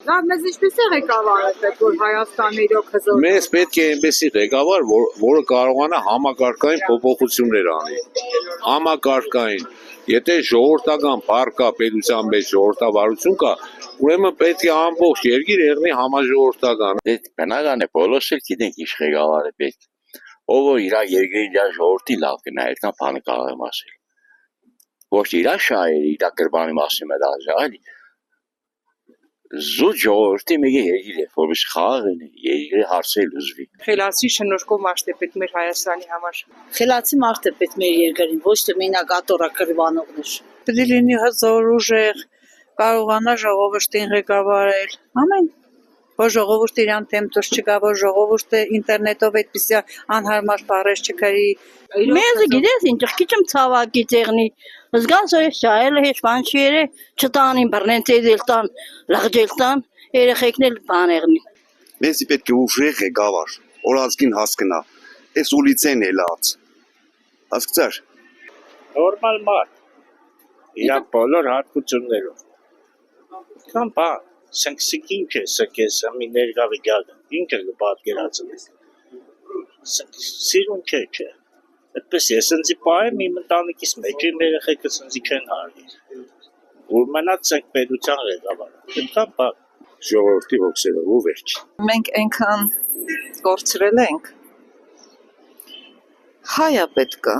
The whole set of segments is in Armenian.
Լավ, մեզ ինչպես է ղեկավարը պետք, որ Հայաստանը իրոք հզոր։ Մեզ պետք է այնպեսի ղեկավար, որը կարողանա համակարգային փոփոխություններ անի։ Համակարգային։ Եթե ժողովրդական բառ կա պետության մեջ ժողովրդավարություն կա, ուրեմն պետք է ամբողջ երկիր եղնի համաժողովրդական։ Դե բնական է, բոլորս էլ գիտենք ինչ ղեկավար է պետք։ Ով որ իր երկրի իր ժողովրդի լավ կնա, այդքան բանը կարող եմ ասել։ Ոչ իր շահերի, իր գրբանի մասին է դաժե, այլ զուտ ժողովրդի մեկ երկիր է, որպես խաղաղ լինի, երկրի հարցերը լուծվի։ Խելացի շնորհքով մարդ է պետք մեր Հայաստանի համար։ Խելացի մարդ է պետք մեր երկրին, ոչ թե մենակ ատորա կրվանողներ։ Պետք է լինի հզոր, ուժեղ, կարողանա ժողովրդին ղեկավարել։ Ամեն որ ժողովուրդը իրան դեմ դուրս չգա, որ ժողովուրդը ինտերնետով այդպիսի անհարմար բառեր չգրի։ Մեզ գիտես ինչ քիչմ ցավակի ցեղնի զգաս շայել հեչ բան չի երե չտանին բռնեցել լղջելտան երեխեքն էլ բաներնի Մեզ պետք է ուժեղ ղեկավար, որ ազգին հասկնա, այս ուլիցեն էլած։ Հասկացար։ Նորմալ մարդ։ Իր բոլոր հատկություններով։ Կամ բան, սնկսիկ ինչ է սկես, մի ներգավի գալը, ինչ է պատկերացնել։ Սիրուն չէ։ Այդպես ես ինձ պահեմ իմ ընտանիքիս մեջ իմ երեխեքս ինձ չեն հարի։ Որ մնաց ենք պետության ղեկավարը։ Այդքան բան։ Ժողովրդի ոգսերով ու վերջ։ Մենք այնքան կորցրել ենք։ Հայա պետք է։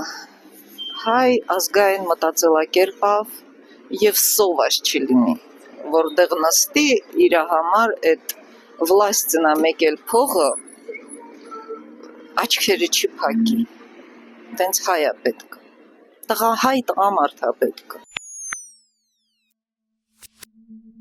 Հայ ազգային մտածելակերպավ եւ սոված չլինի, որտեղ նստի իր համար այդ վլաստինա մեկել փողը աչքերը չի փակի։ Տենց հայա պետք։ Տղա հայ տղամարդ է պետք։